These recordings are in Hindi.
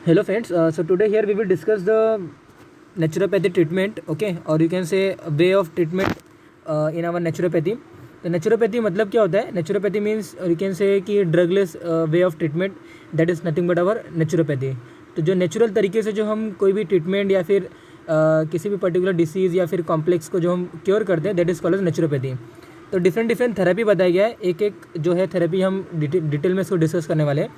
Hello friends, so today here we will discuss the naturopathy treatment, okay, or you can say way of treatment in our naturopathy. तो नेचुरोपैथी मतलब क्या होता है? Naturopathy means you can say कि drugless way of treatment, that is nothing but our naturopathy. तो जो नेचुरल तरीके से जो हम कोई भी ट्रीटमेंट या फिर किसी भी पर्टिकुलर डिसीज़ या फिर कॉम्प्लेक्स को जो हम क्योर करते हैं, that is called as naturopathy. तो डिफरेंट थेरेपी बताया गया है. एक एक जो है थेरेपी हम डिटेल में इसको डिस्कस करने वाले हैं.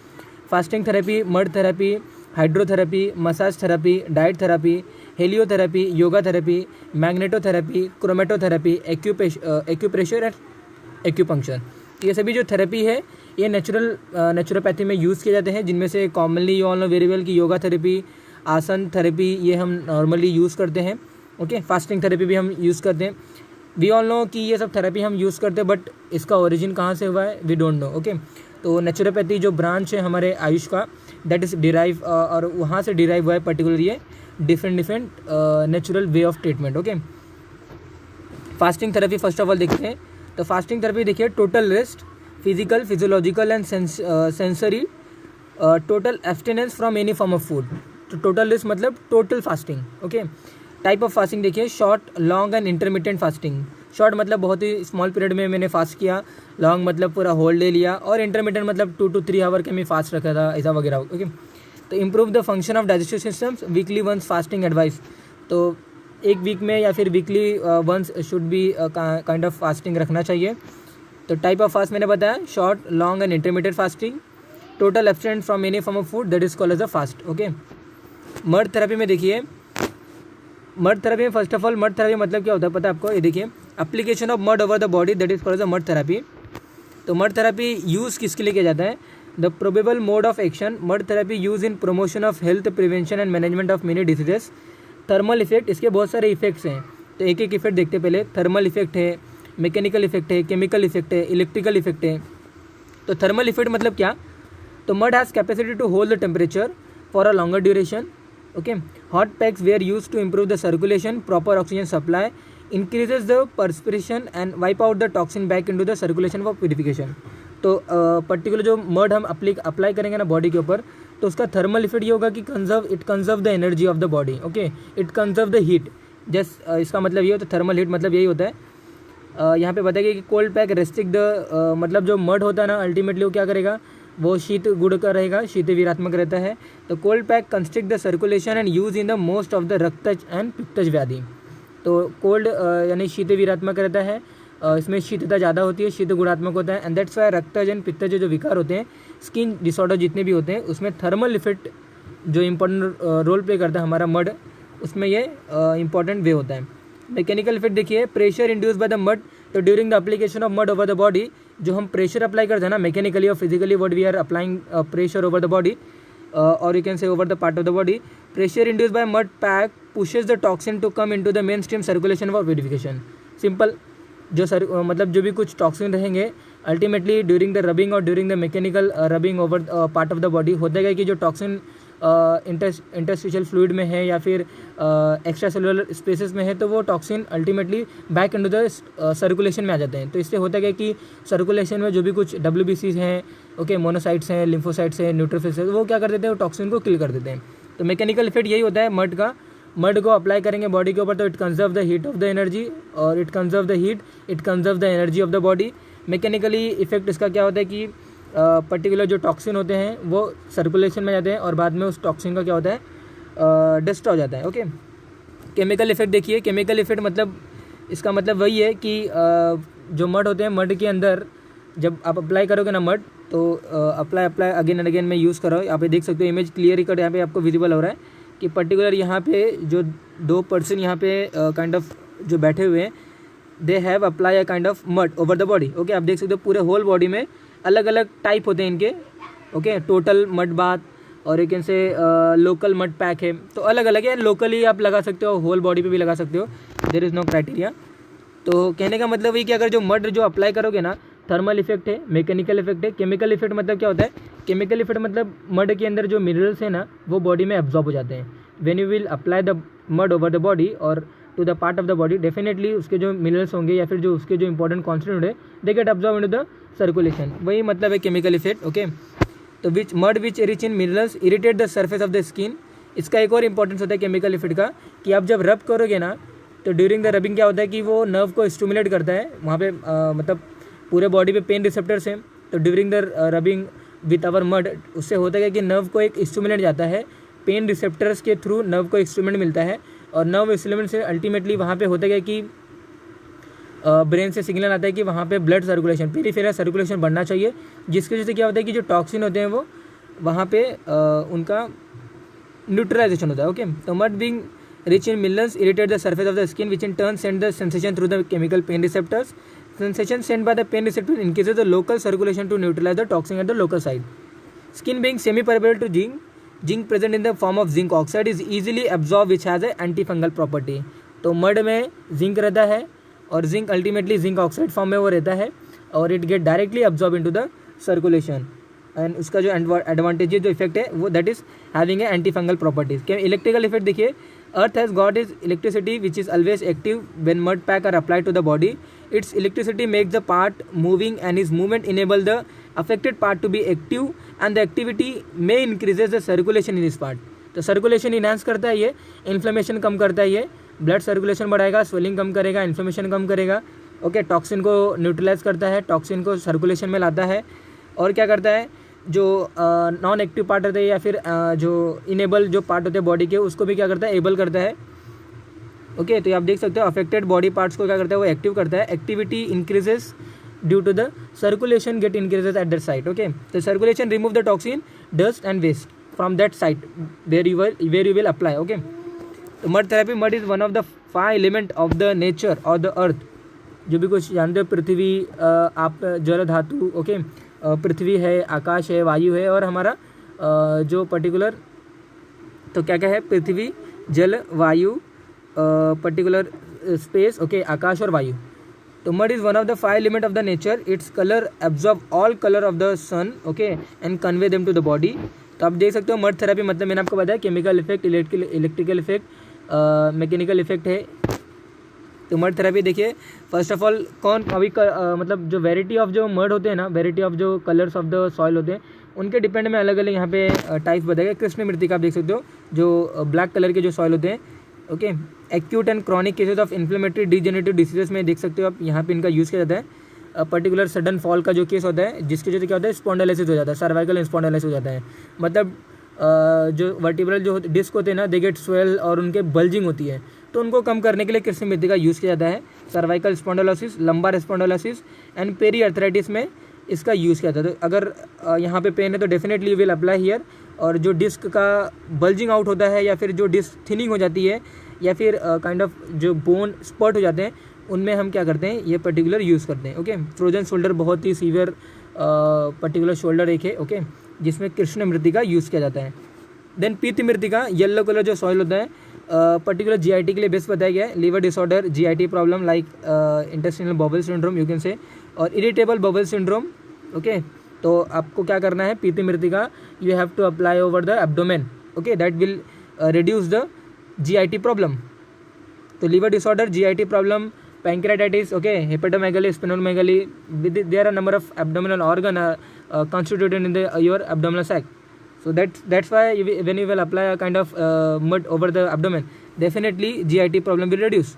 Fasting therapy, mud therapy, hydrotherapy, massage therapy, diet therapy, heliotherapy, yoga therapy, magnetotherapy, chromotherapy, acupressure and acupuncture. ये सभी जो थेरेपी है ये नेचुरोपैथी में यूज़ किए जाते हैं, जिनमें से commonly you all know very well कि योगा थेरेपी, आसन थेरेपी ये हम नॉर्मली यूज़ करते हैं. ओके, फास्टिंग थेरेपी भी हम यूज़ करते हैं. वी ऑल नो कि ये सब थेरेपी हम यूज़ करते हैं, बट इसका ओरिजिन कहाँ से हुआ है वी डोंट नो. ओके, तो नेचुरोपैथी जो ब्रांच है हमारे आयुष का, दैट इज़ डिराइव और वहाँ से डिराइव हुआ है पर्टिकुलर ये different natural way of treatment. Okay, fasting therapy first of all देखते हैं. तो फास्टिंग थेरेपी देखिए, total rest, physical, physiological and sensory, total abstinence from any form of food. तो टोटल रेस्ट मतलब total fasting. Okay, type of fasting देखिए, short, long and intermediate fasting. Short मतलब बहुत ही स्मॉल पीरियड में मैंने फास्ट किया, लॉन्ग मतलब पूरा होल डे लिया, और इंटरमीडिएट मतलब 2 to 3 आवर के मैं फास्ट रखा था, ऐसा वगैरह. ओके, तो improve the function of digestive systems, weekly once fasting advice. तो एक वीक में या फिर weekly once should be kind of fasting रखना चाहिए. तो टाइप ऑफ फास्ट मैंने बताया, short, long and intermediate fasting. Total abstinent from any form of food, that is called as a fast. Okay, mud therapy में देखिए, मड थेरेपी में first of all mud therapy मतलब क्या होता है पता है आपको? ये देखिए, application of mud over the body, that is called as a mud therapy. तो मड थेरेपी यूज़ किसके लिए किया जाता है? The probable mode of action, mud therapy use in promotion of health, prevention and management of many diseases. Thermal effect, इसके बहुत सारे इफेक्ट्स हैं, तो एक एक इफेक्ट देखते पहले. थर्मल इफेक्ट है, मैकेनिकल इफेक्ट है, केमिकल इफेक्ट है, इलेक्ट्रिकल इफेक्ट है. तो थर्मल इफेक्ट मतलब क्या? तो mud has capacity to hold the temperature for a longer duration. Okay, hot packs were use to improve the circulation, proper oxygen supply, increases the perspiration and wipe out the toxin back into the circulation for purification. तो पर्टिकुलर जो मड हम अप्लाई करेंगे ना बॉडी के ऊपर, तो उसका थर्मल इफेक्ट ये होगा कि it conserve the energy of the body. Okay, it conserve the heat. इसका मतलब ये होता है, थर्मल हीट मतलब यही होता है. यहाँ पे बताइए कि कोल्ड पैक रेस्ट्रिक्ट द, मतलब जो मड होता है ना अल्टीमेटली वो क्या करेगा, वो शीत गुड़ का रहेगा, शीत वीरात्मक रहता है. तो cold pack constrict the circulation and use in the most of the रक्तज एंड पित्तज व्याधि. तो कोल्ड यानी शीत वीरात्मक रहता है, इसमें शीतता ज़्यादा होती है, शीत गुणात्मक होता है. एंड दैट्स वाई रक्तज एंड पित्तज जो विकार होते हैं, स्किन डिसऑर्डर जितने भी होते हैं, उसमें थर्मल इफेक्ट जो इंपॉर्टेंट रोल प्ले करता है हमारा मड, उसमें ये इंपॉर्टेंट वे होता है. मैकेनिकल इफेक्ट देखिए, pressure induce by the mud. तो during the application of mud over the body, जो हम प्रेशर अप्लाई करते हैं ना मैकेनिकली और physically, what we are applying pressure over the body और you can say over the part of the body. Pressure induce by mud pack pushes the toxin to come into the mainstream circulation for purification. Simple, जो मतलब जो भी कुछ टॉक्सिन रहेंगे अल्टीमेटली ड्यूरिंग द रबिंग और during the mechanical rubbing over part of the body होता है कि जो टॉक्सिन इंटरस्टिशियल फ्लूइड में है या फिर एक्स्ट्रा सेलुलर स्पेसेस में है, तो वो toxin ultimately back into the circulation में आ जाते हैं. तो इससे होता है कि सर्कुलेशन में जो भी कुछ WBCs हैं, ओके, मोनोसाइट्स हैं, लिम्फोसाइट्स हैं, न्यूट्रोफिल्स हैं, वो क्या कर देते हैं, वो टॉक्सिन को किल कर देते हैं. तो मैकेनिकल इफेक्ट यही होता है मड का. मड को अप्लाई करेंगे बॉडी के ऊपर तो it conserve the heat of the energy, और it conserve the heat, it conserve the energy of the body. Mechanically effect इसका क्या होता है कि पर्टिकुलर जो टॉक्सिन होते हैं वो सर्कुलेशन में जाते हैं और बाद में उस टॉक्सिन का क्या होता है, डस्ट हो जाता है. ओके, केमिकल इफेक्ट देखिए, केमिकल इफेक्ट मतलब इसका मतलब वही है कि जो मड होते हैं, मड के अंदर जब आप अप्लाई करोगे ना मड, तो अप्लाई अगेन एंड अगेन में यूज़ करो. यहाँ पे देख सकते हो, इमेज क्लियर रिकॉर्ड यहाँ पे आपको विजिबल हो रहा है कि पर्टिकुलर यहाँ पे जो 2 पर्सन यहाँ पे काइंड ऑफ जो बैठे हुए हैं, they have apply a kind of mud over the body. Okay, आप देख सकते हो पूरे होल बॉडी में अलग अलग टाइप होते हैं इनके. ओके, टोटल मड बाथ और एक से लोकल मड पैक है, तो अलग अलग है. लोकली आप लगा सकते हो, होल बॉडी पे भी लगा सकते हो, देयर इज़ नो क्राइटेरिया. तो कहने का मतलब ये कि अगर जो मड जो अप्लाई करोगे ना, थर्मल इफेक्ट है, मैकेनिकल इफेक्ट है. केमिकल इफेक्ट मतलब क्या होता है? केमिकल इफेक्ट मतलब मड के अंदर जो मिनरल्स हैं ना, वो बॉडी में एब्जॉर्ब हो जाते हैं. When you will apply the mud over the body और to the part of the body, definitely उसके जो मिनरल्स होंगे या फिर जो उसके जो इंपॉर्टेंट कॉन्स्टिट्यूएंट है, they get absorb into the circulation. वही मतलब है केमिकल इफेक्ट. ओके, तो which mud which rich in minerals irritate the surface of the skin. इसका एक और इंपॉर्टेंस होता है केमिकल इफेक्ट का कि आप जब रब करोगे ना तो ड्यूरिंग द रबिंग क्या होता है कि वो नर्व को स्टिमुलेट करता है वहाँ पे मतलब पूरे बॉडी पे पेन रिसेप्टर्स हैं, तो during the rubbing with our mud उससे होता है कि नर्व को एक स्टिमुलेंट जाता है, पेन रिसेप्टर्स के थ्रू नर्व को एक स्टिमुलेंट मिलता है और नर्व स्टिमुलेंट से अल्टीमेटली वहाँ पे होता है कि ब्रेन से सिग्नल आता है कि वहाँ पे ब्लड सर्कुलेशन पेरिफेरल सर्कुलेशन बढ़ना चाहिए, जिसकी वजह से क्या होता है कि जो टॉक्सिन होते हैं वो वहाँ पे उनका न्यूट्रलाइजेशन होता है। ओके, तो mud being rich in minerals irritate the surface of the skin which in turn send the sensation through the chemical pain receptors. Sensation sent by the pain receptor increases the local circulation to neutralize the toxin at the local site. Skin being semi-permeable to zinc, zinc present in the form of zinc oxide is easily absorbed which has a antifungal property. तो मड में जिंक रहता है और zinc ultimately zinc oxide form में वो रहता है और it get directly absorb into the circulation and उसका जो एडवांटेज जो इफेक्ट है वो that is having a antifungal properties. क्या इलेक्ट्रिकल इफेक्ट देखिए, earth has got is electricity which is always active when mud pack are applied to the body. It's electricity makes the part moving and is movement enable the affected part to be active and the activity में increases the circulation in this part. तो सर्कुलेशन इनहांस करता है ये, इन्फ्लेमेशन कम करता है ये, ब्लड सर्कुलेशन बढ़ाएगा, स्वेलिंग कम करेगा, इन्फ्लेमेशन कम करेगा। ओके, टॉक्सिन को न्यूट्रलाइज करता है, टॉक्सिन को सर्कुलेशन में लाता है और क्या करता है जो नॉन एक्टिव पार्ट होते हैं या फिर जो इनेबल जो पार्ट होते हैं बॉडी के उसको भी क्या करता है एबल करता है। ओके, तो आप देख सकते हो अफेक्टेड बॉडी पार्ट्स को क्या करता है वो एक्टिव करता है। Activity increases due to the circulation get increases at that site. Okay, तो circulation remove the toxin dust and waste from that site where you will apply. Okay, तो mud therapy, mud is one of the 5 element of the nature और द अर्थ। जो भी कुछ जानते हो, पृथ्वी, आप जल धातु, ओके, पृथ्वी है, आकाश है, वायु है और हमारा जो पर्टिकुलर तो क्या क्या है, पृथ्वी, जल, वायु, पर्टिकुलर स्पेस, ओके, आकाश और वायु। तो mud is one of the 5 element of the nature. It's colour absorb all colour of the sun, okay, and convey them to the body. तो आप देख सकते हो मड थेरेपी मतलब मैंने आपको बताया chemical effect, electrical effect, mechanical effect है। तो मड थेरेपी देखिए, फर्स्ट ऑफ ऑल कौन अभी मतलब जो वेराइटी ऑफ जो मड होते हैं ना, वेराइटी ऑफ जो कलर्स ऑफ द सॉइल होते हैं उनके डिपेंड में अलग अलग यहाँ पे टाइप्स बताए गए। कृष्ण मृत्तिका आप देख सकते हो जो ब्लैक कलर के जो सॉइल होते हैं। Okay, acute and chronic cases of inflammatory degenerative diseases में देख सकते हो आप, यहाँ पे इनका यूज़ किया जाता है। पर्टिकुलर सडन फॉल का जो केस होता है जिसकी वजह से क्या होता है स्पॉन्डिलोसिस हो जाता है, सर्वाइकल स्पॉन्डिलोसिस हो जाता है। मतलब जो वर्टिब्रल जो डिस्क होते हैं ना दे गेट स्वेल और उनके बल्जिंग होती है, तो उनको कम करने के लिए कृष्ण मृत्तिका यूज़ किया जाता है। Cervical spondylosis, lumbar spondylosis and periarthritis में इसका यूज़ किया जाता है। तो अगर यहाँ पे पेन है तो डेफिनेटली विल अप्लाई हियर। और जो डिस्क का बल्जिंग आउट होता है या फिर जो डिस्क थिनिंग हो जाती है या फिर काइंड ऑफ जो बोन स्पॉट हो जाते हैं उनमें हम क्या करते हैं ये पर्टिकुलर यूज़ करते हैं। ओके, फ्रोजन शोल्डर बहुत ही सीवियर पर्टिकुलर शोल्डर एक है, ओके, जिसमें कृष्ण मृत्तिका यूज़ किया जाता है। देन पीत मृत्तिका, येलो कलर जो सॉइल होता है, पर्टिकुलर जीआईटी के लिए बेस्ट बताया गया है। Liver disorder, GIT problem like intestinal bowel syndrome you can say, और इरिटेबल बबल सिंड्रोम। ओके, तो आपको क्या करना है, पीत मृत्तिका you have to apply over the abdomen, okay, that will reduce the GIT problem. तो liver disorder, GIT problem, pancreatitis, okay, hepatomegaly, splenomegaly, there are number of abdominal organ constituted in the your abdominal sac. So that's why when you will apply a kind of mud over the abdomen, definitely GIT problem will reduce.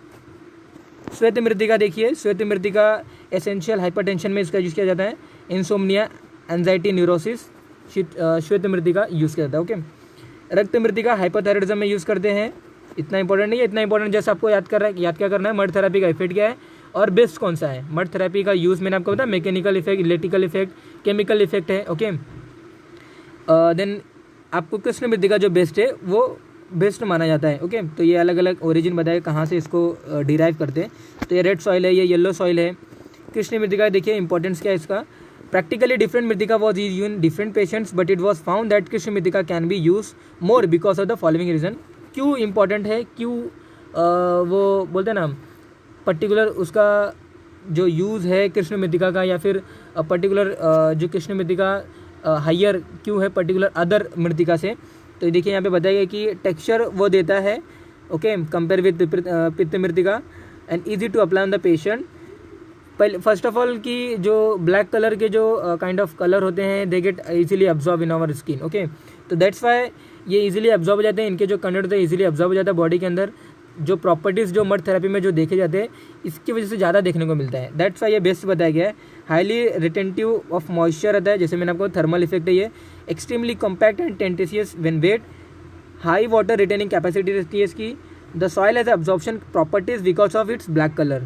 श्वेत मृत्तिका देखिए, श्वेत मृत्तिका एसेंशियल हाइपरटेंशन में इसका यूज़ किया जाता है। इंसोम्निया, एंजाइटी, न्यूरोसिस, श्वेत मृत्तिका यूज़ किया जाता है। ओके, रक्त मृत्तिका हाइपोथायराइडिज्म में यूज़ करते हैं। इतना इंपॉर्टेंट नहीं है, इतना इंपॉर्टेंट जैसे आपको याद क्या करना है, मड थेरेपी का इफेक्ट क्या है और बेस्ट कौन सा है। मड थेरेपी का यूज़ मैंने आपको बताया, mechanical effect, electrical effect, chemical effect है। ओके, देन आपको कृष्ण मृत्तिका जो बेस्ट है वो बेस्ट माना जाता है। ओके, तो ये अलग अलग ओरिजिन बताए कहाँ से इसको डिराइव करते हैं। तो ये रेड सॉइल है, ये येलो सॉइल है। कृष्ण मृत्तिका देखिए इंपॉर्टेंस क्या है इसका। प्रैक्टिकली डिफरेंट मृत्तिका was use in different patients but it was found that कृष्ण मृत्तिका can be use more because of the following reason. क्यों इंपॉर्टेंट है, क्यों वो बोलते हैं ना पर्टिकुलर उसका जो यूज़ है कृष्ण मृत्तिका का या फिर पर्टिकुलर जो कृष्ण मृत्तिका हायर क्यों है पर्टिकुलर अदर मृत्तिका से। तो देखिए यहाँ पे बताया गया कि टेक्सचर वो देता है, ओके, कंपेयर विद पित्त मृत्तिका and easy to apply on the patient पहले फर्स्ट ऑफ ऑल कि जो ब्लैक कलर के जो काइंड ऑफ कलर होते हैं they get easily absorb in our skin, okay. तो दैट्स वाई ये इजीली अब्जॉर्ब हो जाते हैं, इनके जो कंटेंट होते हैं इजीली अब्जॉर्ब हो जाता है बॉडी के अंदर। जो प्रॉपर्टीज़ जो मड थेरेपी में जो देखे जाते हैं इसकी वजह से ज़्यादा देखने को मिलता है। दैट्स वाई ये बेस्ट बताया गया है। हाईली रिटेंटिव ऑफ मॉइस्चर रहता है, जैसे मैंने आपको थर्मल इफेक्ट है ये। Extremely compact and tenacious when wet. High water retaining capacity रहती है इसकी। The soil has absorption properties because of its black colour,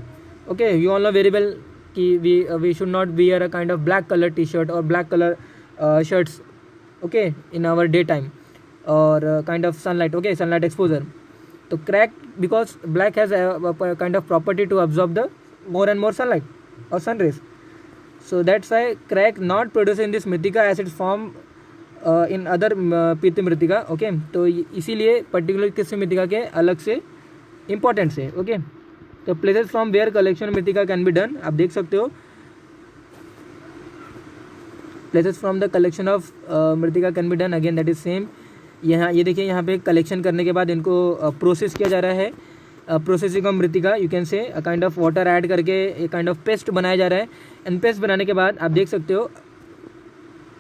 okay. You all know very well कि we should not wear a kind of black colour T shirt और black colour shirts, okay, in our day time और kind of sunlight, okay, sunlight exposure. तो crack because black has kind of property to absorb the more and more sunlight और sun rays. So that's why crack not produce in this मृतिका as it form in other पित्त मृतिका, ओके। तो इसीलिए पर्टिकुलर किस मृतिका के अलग से इम्पॉर्टेंट है, ओके। तो प्लेसेस फ्रॉम वेयर कलेक्शन मृतिका कैन बी डन, आप देख सकते हो places from the collection of मृतिका can be done, again that is same. यहाँ ये देखिए, यहाँ पे कलेक्शन करने के बाद इनको प्रोसेस किया जा रहा है। प्रोसेसिंग ऑफ मृतिका यू कैन से काइंड ऑफ वाटर ऐड करके एक काइंड ऑफ पेस्ट बनाया जा रहा है। एंड पेस्ट बनाने के बाद आप देख सकते हो,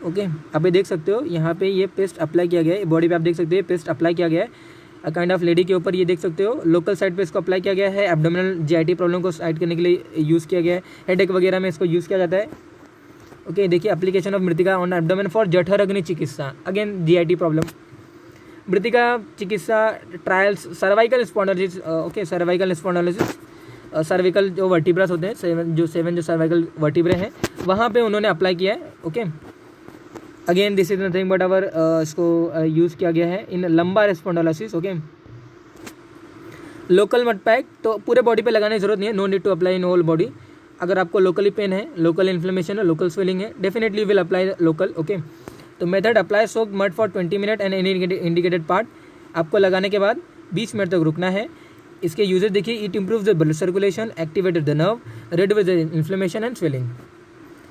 ओके, आप ये देख सकते हो यहाँ पे ये पेस्ट अप्लाई किया गया है बॉडी पे, आप देख सकते हो पेस्ट अप्लाई किया गया है काइंड ऑफ लेडी के ऊपर, ये देख सकते हो लोकल साइड पे इसको अप्लाई किया गया है। एब्डोमिनल जीआईटी प्रॉब्लम को साइड करने के लिए यूज़ किया गया है, हेडेक वगैरह में इसको यूज़ किया जाता है, ओके। देखिए एप्लीकेशन ऑफ मृतिका ऑन एब्डोमेन फॉर जठर अग्नि चिकित्सा, अगेन जीआईटी प्रॉब्लम। मृतिका चिकित्सा trials cervical spondylosis, okay, cervical spondylosis, cervical जो वर्टिब्रास होते हैं, सेवन जो सर्वाइकल वर्टिब्रे हैं वहाँ पे उन्होंने अप्लाई किया है, okay. Again this is nothing but our इसको यूज़ किया गया है in lumbar spondylosis, okay. Local mud pack तो पूरे बॉडी पे लगाने की जरूरत नहीं है, no need to apply in whole body. अगर आपको लोकली पेन है, लोकल इन्फ्लेमेशन है, लोकल स्वेलिंग है, definitely will apply local, okay. तो method apply soak mud for 20 minute and any indicated part. आपको लगाने के बाद 20 मिनट तक रुकना है। इसके यूजेस देखिए, it improves the blood circulation, activated the nerve, reduce the inflammation and swelling.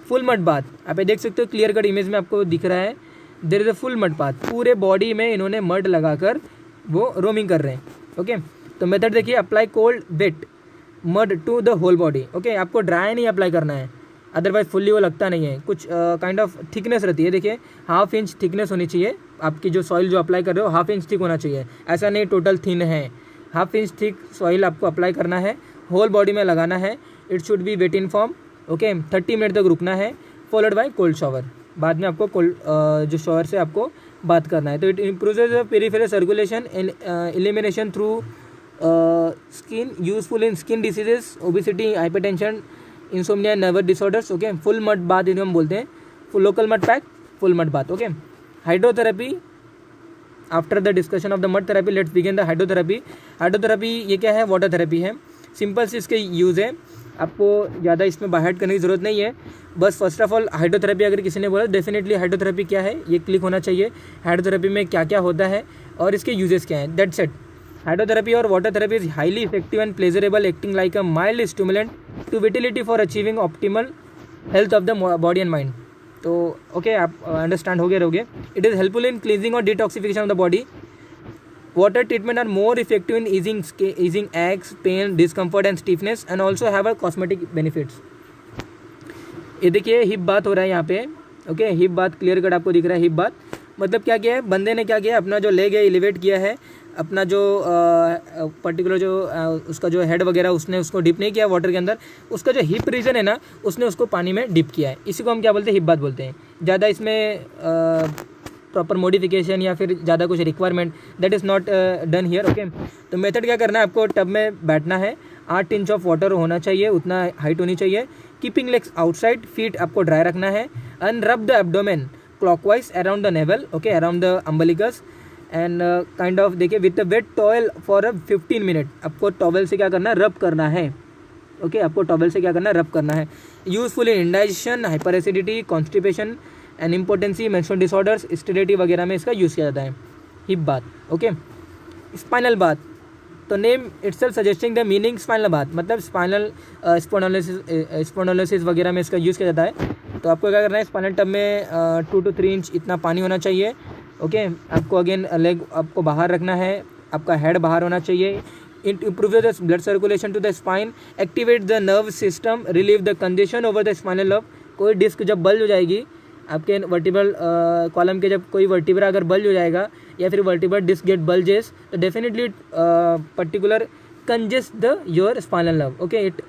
Full mud bath, आप ये देख सकते हो क्लियर कट इमेज में आपको दिख रहा है, there is a full mud bath. पूरे बॉडी में इन्होंने मड लगाकर वो रोमिंग कर रहे हैं, ओके। तो मेथड देखिए, apply cold wet mud to the whole body, okay. आपको ड्राई नहीं अप्लाई करना है, अदरवाइज फुल्ली वो लगता नहीं है, कुछ काइंड ऑफ थिकनेस रहती है। देखिए 1/2 इंच थिकनेस होनी चाहिए आपकी, जो सॉइल जो अप्लाई कर रहे हो 1/2 इंच थिक होना चाहिए, ऐसा नहीं टोटल थिन है। 1/2 इंच थिक सॉइल आपको अप्लाई करना है, होल बॉडी में लगाना है। It should be wet in form, okay. 30 minute तक रुकना है, फॉलोड बाय कोल्ड शॉवर। बाद में आपको कोल्ड जो शॉवर से आपको बात करना है। तो it improves the peripheral circulation and elimination through skin, useful in skin diseases, obesity, hypertension, insomnia, nervous disorders, okay. Full mud bath इनको हम बोलते हैं, full local mud pack, full mud bath, okay. Hydrotherapy, after the discussion of the mud therapy let's begin the hydrotherapy. Hydrotherapy ये क्या है? वाटर थेरेपी है। सिंपल से इसके यूज़ है, आपको ज़्यादा इसमें बाहर करने की ज़रूरत नहीं है। बस फर्स्ट ऑफ ऑल हाइड्रोथेरेपी अगर किसी ने बोला डेफिनेटली हाइड्रोथेरेपी क्या है ये क्लिक होना चाहिए, हाइड्रोथेरेपी में क्या क्या होता है और इसके यूजेस क्या हैं, दैट्स इट। हाइड्रोथेरेपी और water therapy is highly effective and pleasurable, acting like a mild stimulant to vitality for achieving optimal health of the body and mind. तो ओके, आप अंडरस्टैंड हो गए रहोगे। It is helpful in cleansing और detoxification of the body. Water treatment are more effective in easing aches, pain, discomfort and stiffness and also have a cosmetic benefits. ये देखिए हिप बात हो रहा है यहाँ पे, ओके। हिप बात क्लियर कट आपको दिख रहा है। हिप बात मतलब क्या किया है बंदे ने, क्या किया अपना जो लेग है एलिवेट किया है, अपना जो पर्टिकुलर जो उसका जो हेड वगैरह उसने उसको डिप नहीं किया वाटर के अंदर, उसका जो हिप रीजन है ना उसने उसको पानी में डिप किया है। इसी को हम क्या बोलते हैं? हिप बात बोलते हैं। ज़्यादा इसमें प्रॉपर मॉडिफिकेशन या फिर ज़्यादा कुछ requirement that is not done here, okay. तो मेथड क्या करना है, आपको टब में बैठना है, 8 इंच ऑफ वाटर होना चाहिए, उतना हाइट होनी चाहिए। कीपिंग लेग्स आउटसाइड, फीट आपको ड्राई रखना है। And rub the abdomen clockwise around the navel, okay, around the umbilicus and kind of देखिए with the wet towel for 15 minute. आपको टॉवल से क्या करना है? रब करना है, ओके। आपको टॉवल से क्या करना है? रब करना है। Useful in indigestion, hyper acidity, constipation and impotency, menstrual disorders, sterility वगैरह में इसका यूज़ किया जाता है। हिप बात, ओके। स्पाइनल बात, तो name itself suggesting the meaning spinal बात, मतलब स्पाइनल स्पॉन्डिलोसिस वगैरह में इसका यूज़ किया जाता है। तो आपको क्या करना है, स्पाइनल टब में 2 to 3 इंच इतना पानी होना चाहिए, ओके। आपको अगेन लेग आपको बाहर रखना है, आपका हेड बाहर होना चाहिए, it improves the blood circulation to the spine, activate the nerve system, relieve the congestion over the spinal nerve. कोई डिस्क जब बल्ज हो जाएगी आपके वर्टिब्रल कॉलम के, जब कोई वर्टिब्रा अगर बल्ज हो जाएगा या फिर वर्टिब्रल डिस्क गेट बल्जेस, तो definitely particular congest the your spinal nerve. Okay, it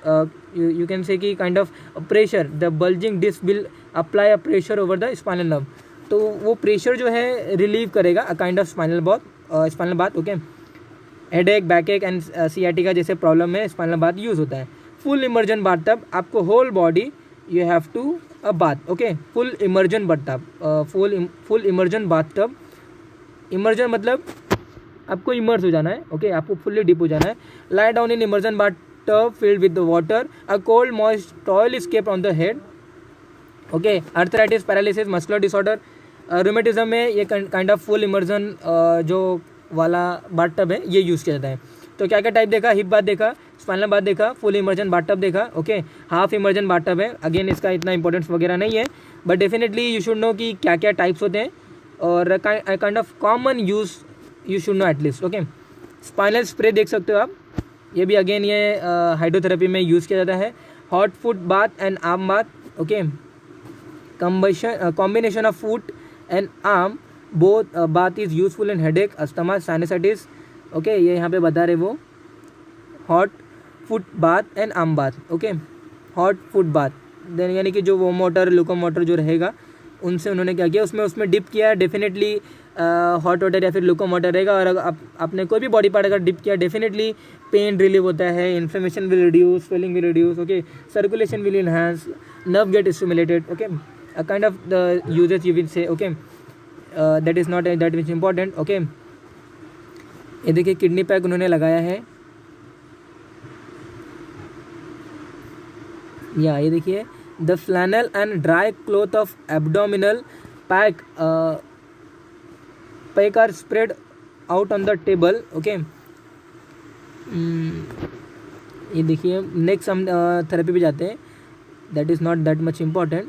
you can say कि kind of pressure, the bulging disc will apply a pressure over the spinal nerve. तो वो प्रेशर जो है रिलीव करेगा a kind of spinal bath. Okay, headache, backache and sciatica जैसे प्रॉब्लम में स्पाइनल बाथ यूज़ होता है. फुल इमर्जन बाथ टब, आपको whole body you have to a bath. Okay, full immersion bathtub, full immersion bathtub. Immersion मतलब आपको इमर्स हो जाना है. ओके, आपको फुल्ली डिप हो जाना है. Lie down in immersion bath tub filled with the water, a cold moist towel is kept on the head. Okay, arthritis, paralysis, muscular disorder, rheumatism में ये काइंड ऑफ फुल इमर्जन जो वाला बाथ टब है ये यूज़ किया जाता है. तो क्या क्या टाइप देखा, हिप बाथ देखा, स्पाइनल बाथ देखा, फुल इमर्जन बाथ टब देखा. Okay, half immersion bath tub है. अगेन इसका इतना इंपॉर्टेंस वगैरह नहीं है, but definitely you should know कि क्या क्या टाइप्स होते हैं और kind of common use you should know at least. Okay, spinal spray देख सकते हो आप, ये भी अगेन ये हाइड्रोथेरेपी में यूज़ किया जाता है. Hot foot bath and arm bath. Okay, combination of foot and arm both bath is useful in headache, asthma, sinusitis. Okay, ये यहाँ पे बता रहे वो hot foot bath and arm bath. Okay, hot foot bath then यानी कि जो वो मोटर लुकोमोटर जो रहेगा उनसे उन्होंने क्या किया, उसमें डिप किया है. डेफिनेटली हॉट वाटर या फिर लुकोमोटर रहेगा. और अगर आपने कोई भी बॉडी पार्ट अगर डिप किया, डेफिनेटली पेन रिलीव होता है, inflammation will reduce, swelling will reduce. Okay, circulation will enhance, nerve get stimulated. Okay, a kind of the uses you will say. Okay, that is not that is important. Okay, ये देखिए किडनी पैक उन्होंने लगाया है. या ये देखिए the flannel and dry cloth of abdominal pack are spread out on the table. Okay, ये देखिए नेक्स्ट हम थेरेपी पे जाते हैं, that is not that much important.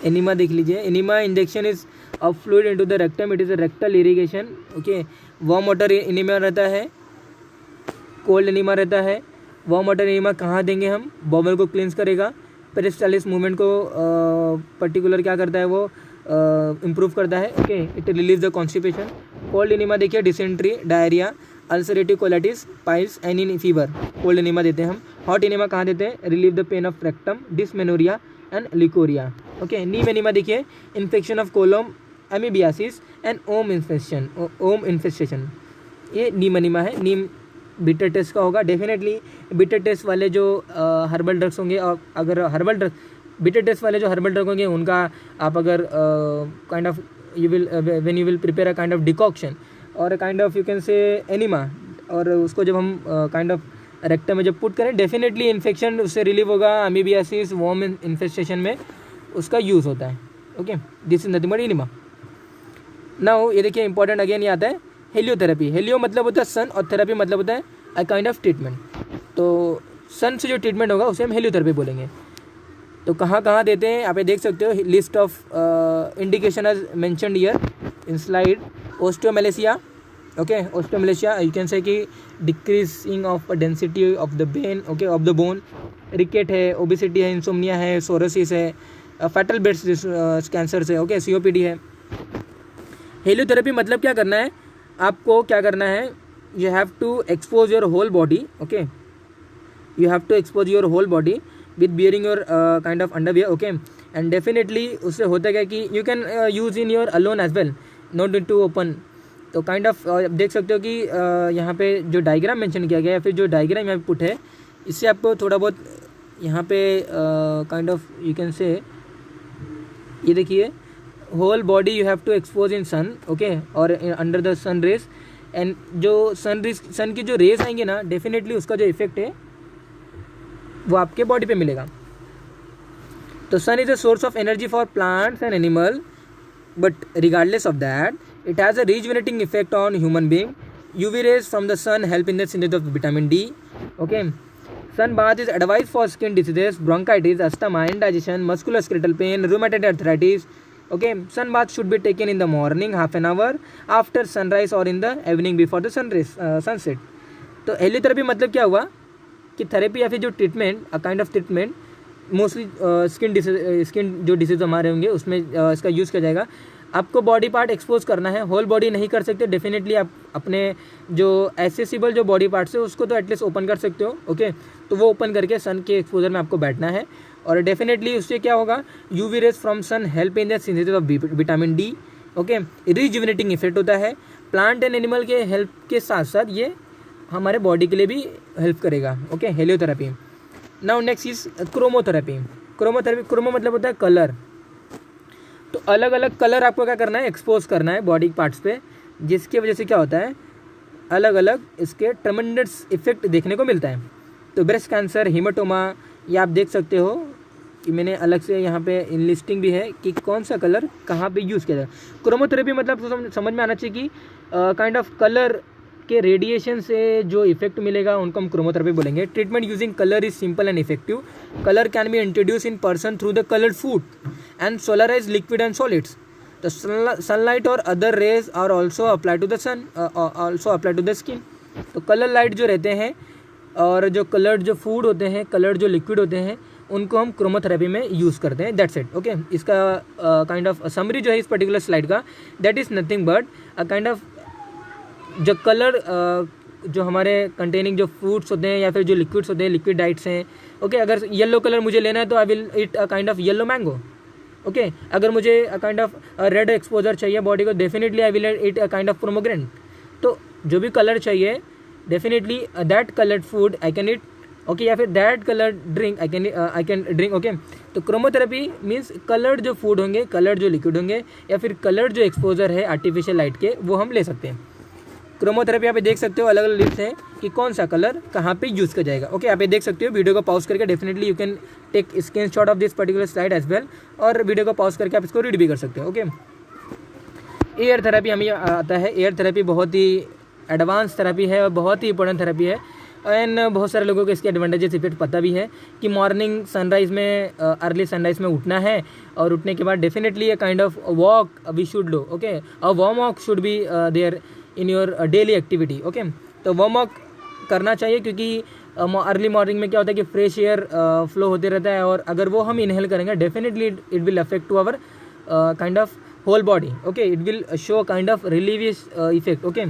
Enema देख लीजिए. Enema injection is of fluid into the rectum, it is a rectal irrigation. Okay, warm water enema रहता है, कोल्ड एनिमा रहता है. वार्म वाटर एनिमा कहाँ देंगे हम, बॉबल को क्लींस करेगा, पेरिस्टालिस मूवमेंट को पर्टिकुलर क्या करता है वो इम्प्रूव करता है. Okay, it release the constipation. Cold enema देखिए dysentery, diarrhoea, ulcerative colitis, piles, any fever, cold enema देते हैं हम. हॉट एनिमा कहाँ देते हैं, relieve the pain of rectum, dysmenorrhoea and leucorrhoea. Okay, neem enema देखिए infection of colon, amoebiasis and worm infestation. ये नीम एनिमा है. नीम बिटर टेस्ट का होगा. डेफिनेटली बिटर टेस्ट वाले जो हर्बल ड्रग्स होंगे, और अगर हर्बल ड्रग बिटर टेस्ट वाले जो हर्बल ड्रग होंगे उनका आप अगर kind of you will when you will prepare a kind of decoction और kind of you can say enema, और उसको जब हम काइंड ऑफ रेक्टम में जब पुट करें, डेफिनेटली इन्फेक्शन उससे रिलीव होगा. अमीबियासिस, वॉर्म इन्फेस्टेशन में उसका यूज़ होता है. Okay, this is nothing but enema. Now ये देखिए इंपॉर्टेंट अगेन ये आता है हेलियोथेरेपी. हेलियो मतलब होता है सन और थेरेपी मतलब होता है अ काइंड ऑफ ट्रीटमेंट. तो सन से जो ट्रीटमेंट होगा उसे हम हेलियोथेरेपी बोलेंगे. तो कहाँ कहाँ देते हैं आप ये देख सकते हो. List of indication as mentioned here in slide. Osteomalacia. Okay, osteomalacia you can say कि decreasing of density of the bone, okay, of the bone. Rickets है, ओबिसिटी है, इंसोम्निया है, सोरोसिस है, फैटल ब्रेस्ट कैंसर से. ओके, सीओपीडी है. हेलियोथेरेपी मतलब क्या करना है आपको, क्या करना है, you have to expose your whole body. Okay, you have to expose your whole body with bearing your kind of underwear. Okay, and definitely उससे होता है कि you can use in your alone as well, not need to open. तो काइंड ऑफ देख सकते हो कि यहाँ पे जो डायग्राम मेंशन किया गया है, फिर जो डायग्राम यहाँ पे पुट है, इससे आपको थोड़ा बहुत यहाँ पे kind of you can say, ये देखिए whole body you have to expose in sun. Okay, और under the sun rays. And जो सन की जो रेज आएंगे ना, डेफिनेटली उसका जो इफेक्ट है वो आपके बॉडी पे मिलेगा. तो sun is a source of energy for plants and animal, but regardless of that it has a rejuvenating effect on human being. UV rays from the sun help in the synthesis of vitamin D. Okay, sun bath is advised for skin diseases, bronchitis, asthma, indigestion, musculoskeletal pain, rheumatoid arthritis, okay, sun bath should be taken in the morning half an hour after sunrise और in the evening before the sunset. तो हेलियोथेरेपी मतलब क्या हुआ कि थेरेपी या फिर जो treatment, a kind of treatment mostly skin जो डिसीज हमारे होंगे उसमें इसका यूज़ किया जाएगा। आपको बॉडी पार्ट एक्सपोज करना है, होल बॉडी नहीं कर सकते, डेफिनेटली आप अपने जो एसेसिबल जो बॉडी पार्ट्स है उसको तो एटलीस्ट ओपन कर सकते हो। ओके, तो वो ओपन करके सन के एक्सपोजर में आपको बैठना है और डेफिनेटली उससे क्या होगा, UV rays from sun help in the synthesis of vitamin D. Okay, rejuvenating effect होता है। प्लांट एंड एनिमल के हेल्प के साथ साथ ये हमारे बॉडी के लिए भी हेल्प करेगा। Okay, heliotherapy. Now next is chromotherapy. Chromo मतलब होता है कलर। तो अलग अलग कलर आपको क्या करना है, एक्सपोज करना है बॉडी पार्ट्स पे, जिसकी वजह से क्या होता है, अलग अलग इसके ट्रेमेंडस इफेक्ट देखने को मिलता है। तो ब्रेस्ट कैंसर, हीमाटोमा, ये आप देख सकते हो कि मैंने अलग से यहाँ पे लिस्टिंग भी है कि कौन सा कलर कहाँ पे यूज़ किया जाए। क्रोमोथेरेपी मतलब समझ में आना चाहिए कि काइंड ऑफ कलर के रेडिएशन से जो इफेक्ट मिलेगा उनको हम क्रोमोथेरेपी बोलेंगे। Treatment using colour is simple and effective. Colour can be introduce in person through the coloured food and solarize liquid and solids. The sunlight और other rays are also apply to the sun, also apply to the skin. तो कलर लाइट जो रहते हैं और जो कलर्ड जो फूड होते हैं, कलर्ड जो लिक्विड होते हैं, उनको हम क्रोमोथेरेपी में यूज़ करते हैं। That's it. ओके, इसका काइंड ऑफ समरी जो है इस पर्टिकुलर स्लाइड का, that is nothing but a kind of जो कलर जो हमारे कंटेनिंग जो फूड्स होते हैं या फिर जो लिक्विड्स होते हैं, लिक्विड डाइट्स हैं। ओके, अगर येलो कलर मुझे लेना है तो I will eat a kind of yellow mango. Okay, अगर मुझे अ काइंड ऑफ रेड एक्सपोजर चाहिए बॉडी को, definitely I will eat a kind of pomegranate. तो जो भी कलर चाहिए definitely that coloured food I can eat. Okay, या फिर that colour drink I can drink. Okay, तो क्रोमोथेरेपी मीन्स कलर्ड जो फूड होंगे, कलर्ड जो लिक्विड होंगे या फिर कलर्ड जो एक्सपोजर है आर्टिफिशियल लाइट के, वो हम ले सकते हैं। क्रोमोथेरेपी यहाँ पे देख सकते हो अलग अलग लिस्ट है कि कौन सा कलर कहाँ पे यूज़ किया जाएगा। ओके, यहाँ पे देख सकते हो, वीडियो को पॉज करके definitely you can take screenshot of this particular slide as well, और वीडियो को पॉज करके आप इसको रीड भी कर सकते हो। ओके, एयर थेरेपी हमें आता है। एयर थेरेपी बहुत ही एडवांस थेरेपी है और बहुत ही इंपॉर्टेंट थेरेपी है एंड बहुत सारे लोगों को इसके एडवांटेजेस इफेक्ट पता भी है कि मॉर्निंग सनराइज में, अर्ली सनराइज में उठना है और उठने के बाद definitely a kind of walk we should do. Okay, a warm walk should be there in your daily activity. Okay, तो वार्म वॉक करना चाहिए क्योंकि अर्ली मॉर्निंग में क्या होता है कि फ्रेश एयर फ्लो होते रहता है और अगर वो हम इनहेल करेंगे definitely it will affect to our kind of whole body. Okay, it will show kind of रिलीवियस इफेक्ट। ओके,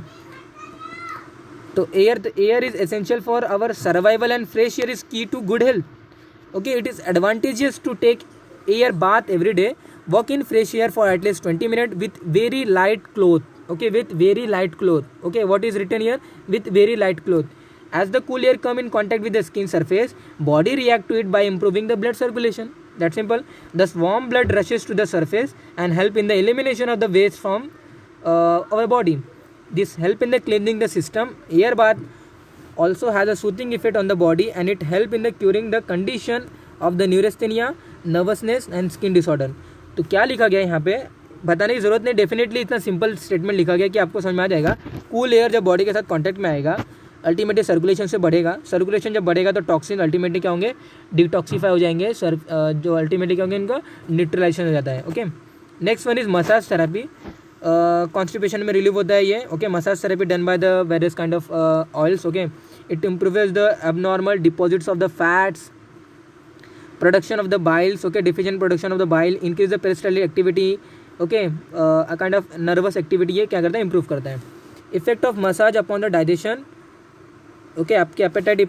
तो air is essential for our survival and fresh air is key to good health. Okay, it is advantageous to take air bath every day, walk in fresh air for at least 20 minutes with very light cloth. Okay, with very light cloth. Okay, what is written here? With very light cloth. As the cool air come in contact with the skin surface, body react to it by improving the blood circulation. That's simple. Thus warm blood rushes to the surface and help in the elimination of the waste from our body. This help in the cleansing the system. Air bath also has a soothing effect on the body and it help in the curing the condition of the neurasthenia, nervousness and skin disorder. तो क्या लिखा गया यहाँ पे बताने की ज़रूरत नहीं, डेफिनेटली इतना सिंपल स्टेटमेंट लिखा गया कि आपको समझ में आ जाएगा। कूल एयर जब बॉडी के साथ कांटेक्ट में आएगा, अल्टीमेटली सर्कुलेशन से बढ़ेगा, सर्कुलेशन जब बढ़ेगा तो टॉक्सिन अल्टीमेटली क्या होंगे, डिटॉक्सीफाई हो जाएंगे, जो अल्टीमेटली क्या होंगे, इनका न्यूट्रलाइजेशन हो जाता है। Okay, next one is massage therapy. Constipation में रिलीव होता है ये। Okay, massage therapy done by the various kind of oils. Okay, it improves the abnormal deposits of the fats, production of the biles. Okay, deficient production of the bile, increase the peristaltic activity. Okay, a kind of nervous activity ये क्या करता है, improve करता है। effect of massage upon the digestion. Okay, आपके appetite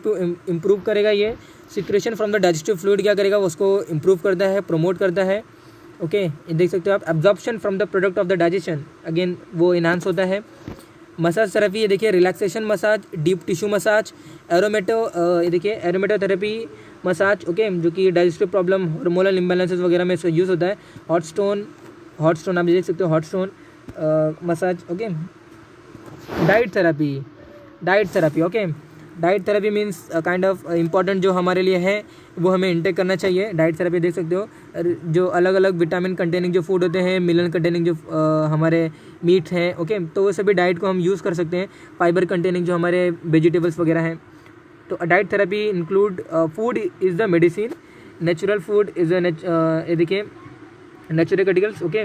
improve करेगा ये। secretion from the digestive fluid क्या करेगा, उसको improve करता है, promote करता है। ओके, ये देख सकते हो आप। absorption from the product of the digestion, again वो enhance होता है। मसाज थेरेपी ये देखिए, relaxation massage, deep tissue massage, aroma, ये देखिए एरोमेटोथेरेपी मसाज। ओके, जो कि डाइजेस्टिव प्रॉब्लम, हार्मोनल इम्बैलेंसेस वगैरह में इसका यूज़ होता है। हॉट स्टोन आप देख सकते हो, hot stone massage. Okay, diet therapy. Okay, diet therapy means kind of important जो हमारे लिए है वो हमें इंटेक करना चाहिए। डाइट थेरेपी देख सकते हो, जो अलग अलग विटामिन कंटेनिंग जो फूड होते हैं, मिनरल कंटेनिंग जो हमारे मीट हैं। ओके, तो वो सभी डाइट को हम यूज़ कर सकते हैं। फाइबर कंटेनिंग जो हमारे वेजिटेबल्स वगैरह हैं। तो diet therapy include food is the medicine, natural food is ये देखिए न्यूट्रोकेटिकल्स, ओके,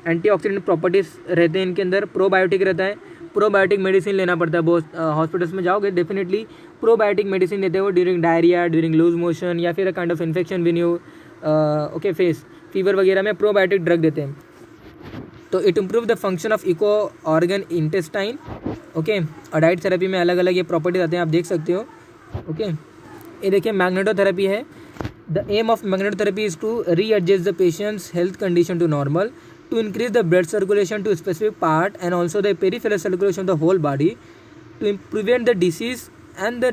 एंटीऑक्सीडेंट प्रॉपर्टीज रहते हैं इनके अंदर, प्रोबायोटिक रहता है, प्रोबायोटिक मेडिसिन लेना पड़ता है, बहुत हॉस्पिटल्स में जाओगे डेफिनेटली प्रोबायोटिक मेडिसिन देते हो during diarrhoea, during loose motion या फिर a kind of infection when you okay face fever वगैरह में प्रोबायोटिक ड्रग देते हैं। तो it improve the function of eco organ intestine, okay, और डाइट थेरेपी में अलग अलग ये प्रॉपर्टीज आते हैं, आप देख सकते हो, ओके। ये देखिए मैग्नेटोथेरेपी है। The aim of magnetotherapy is to readjust the patient's health condition to normal, to increase the blood circulation to a specific part and also the peripheral circulation of the whole body, to prevent the disease and the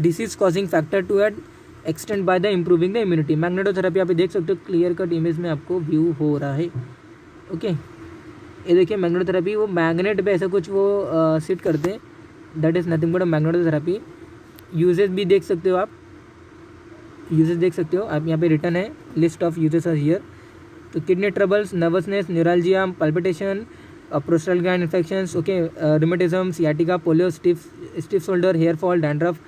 disease causing factor to an extent by the improving the immunity। Magnetotherapy आप देख सकते हो, क्लियर कट इमेज में आपको व्यू हो रहा है, ओके। ये देखिए मैग्नेटोथेरेपी, वो मैग्नेट पे ऐसा कुछ वो सिट करते हैं, that is nothing but magnetotherapy. Uses भी देख सकते हो आप, यूजेस देख सकते हो आप, यहाँ पे रिटर्न है, list of uses are here. तो kidney troubles, nervousness, neuralgia, palpitation, prostate gland infections, okay, rheumatism, sciatica, polio, stiff shoulder, hair fall, dandruff,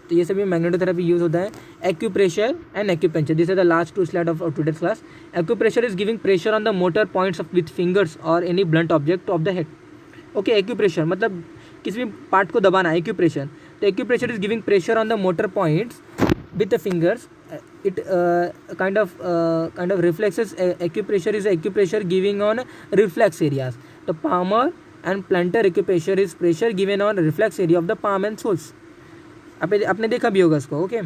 तो ये सभी मैग्नेटोथेरेपी यूज होता है। Acupressure and acupuncture, this is the last two slide of today's class. Acupressure is giving pressure on the motor points of with fingers और any blunt object of the head, okay. Acupressure मतलब किसी भी पार्ट को दबाना, एक्यूप्रेशर। तो acupressure is giving pressure on the motor points with the fingers, it kind of reflexes, acupressure is acupressure giving on reflex areas. The palmar and plantar acupressure is pressure given on reflex area of the palm and soles। आपने देखा भी होगा इसको, okay.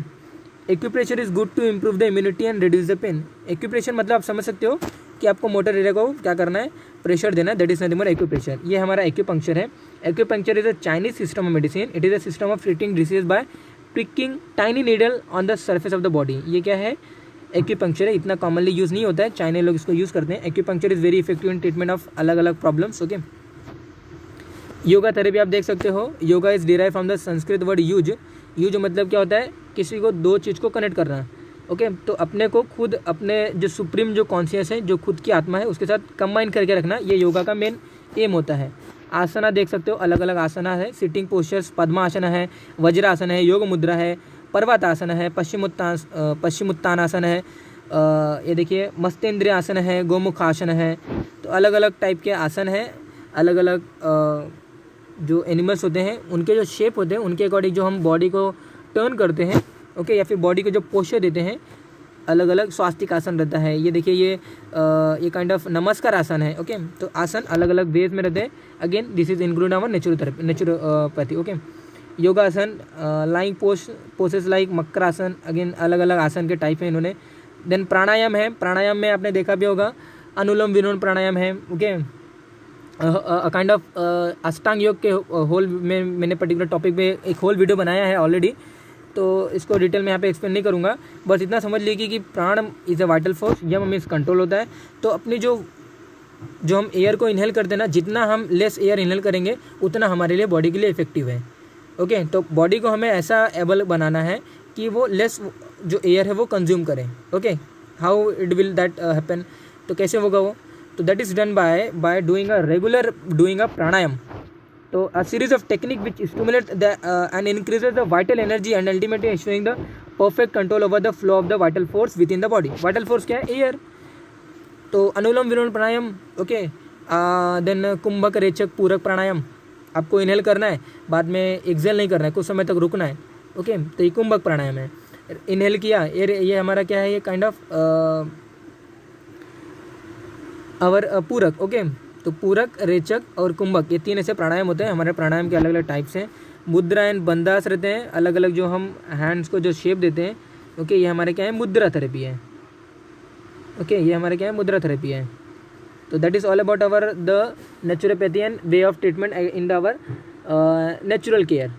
Acupressure is good to improve the immunity and reduce the pain. Acupressure मतलब आप समझ सकते हो कि आपको मोटर एरिया को क्या करना है, प्रेशर देना है, that is nothing but acupressure. ये हमारा एक्यूपंक्चर है। Acupuncture is a Chinese system of medicine, it is a system of treating disease by pricking tiny needle on the surface of the body. ये क्या है, एक्यूपंक्चर है, इतना कॉमनली यूज़ नहीं होता है, चाइनीज लोग इसको यूज़ करते हैं। Acupuncture is very effective in treatment of अलग अलग प्रॉब्लम्स, ओके। योगा थेरेपी आप देख सकते हो। Yoga is derive from the Sanskrit word use. Use मतलब क्या होता है, किसी को दो चीज़ को कनेक्ट करना, ओके। तो अपने को खुद, अपने जो सुप्रीम जो कॉन्शियस है, जो खुद की आत्मा है, उसके साथ कंबाइन करके रखना, ये योगा का मेन एम होता है। आसना देख सकते हो, अलग अलग आसना है, सिटिंग पोस्चर्स, पद्मासन है, वज्रासन है, योग मुद्रा है, पर्वतासन है, पश्चिमोत्तानासन है, ये देखिए मस्तेंद्रिय आसन है, गोमुख आसन है। तो अलग अलग टाइप के आसन है, अलग अलग जो एनिमल्स होते हैं उनके जो शेप होते हैं उनके अकॉर्डिंग जो हम बॉडी को टर्न करते हैं, ओके, या फिर बॉडी को जो पोस्चर देते हैं, अलग अलग स्वास्तिक आसन रहता है। ये देखिए ये काइंड ऑफ नमस्कार आसन है, ओके। तो आसन अलग अलग वेज में रहते हैं। Again this is include our naturopathy, okay. योगासन, लाइंग पोसेस लाइक मकरासन, अगेन अलग अलग आसन के टाइप हैं इन्होंने। देन प्राणायाम है, प्राणायाम में आपने देखा भी होगा, अनुलोम विलोम प्राणायाम है, ओके। काइंड ऑफ अष्टांग योग के होल में मैंने पर्टिकुलर टॉपिक पे एक होल वीडियो बनाया है ऑलरेडी, तो इसको डिटेल में यहाँ पे एक्सप्लेन नहीं करूँगा, बस इतना समझ लीजिए कि prana is a vital force, yama means control होता है। तो अपनी जो हम एयर को इनहेल करते हैं ना, जितना हम लेस एयर इनहेल करेंगे उतना हमारे लिए बॉडी के लिए इफेक्टिव है, ओके। तो बॉडी को हमें ऐसा एबल बनाना है कि वो लेस जो एयर है वो कंज्यूम करें, okay. How it will that happen, तो कैसे होगा वो, तो that is done by doing a pranayama. तो a series of technique which stimulate the and increases the vital energy and ultimately ensuring the perfect control over the flow of the vital force within the body। vital force क्या है, एयर। तो अनुलोम विलोम प्राणायाम, ओके। देन कुंभक रेचक पूरक प्राणायाम, आपको इनहेल करना है, बाद में एक्सेल नहीं करना है, कुछ समय तक रुकना है, ओके। तो ये कुंभक प्राणायाम है। इनहेल किया, ये हमारा क्या है, ये काइंड ऑफ आवर पूरक, ओके। तो पूरक, रेचक और कुंभक, ये तीन ऐसे प्राणायाम होते हैं। हमारे प्राणायाम के अलग अलग टाइप्स हैं। मुद्रा एंड बंदास रहते हैं, अलग अलग जो हम हैंड्स को जो शेप देते हैं, ओके। ये हमारे क्या है, मुद्रा थेरेपी है, ओके। ये हमारे क्या है, मुद्रा थेरेपी है। तो that is all about our the naturopathy and way of treatment in our natural care.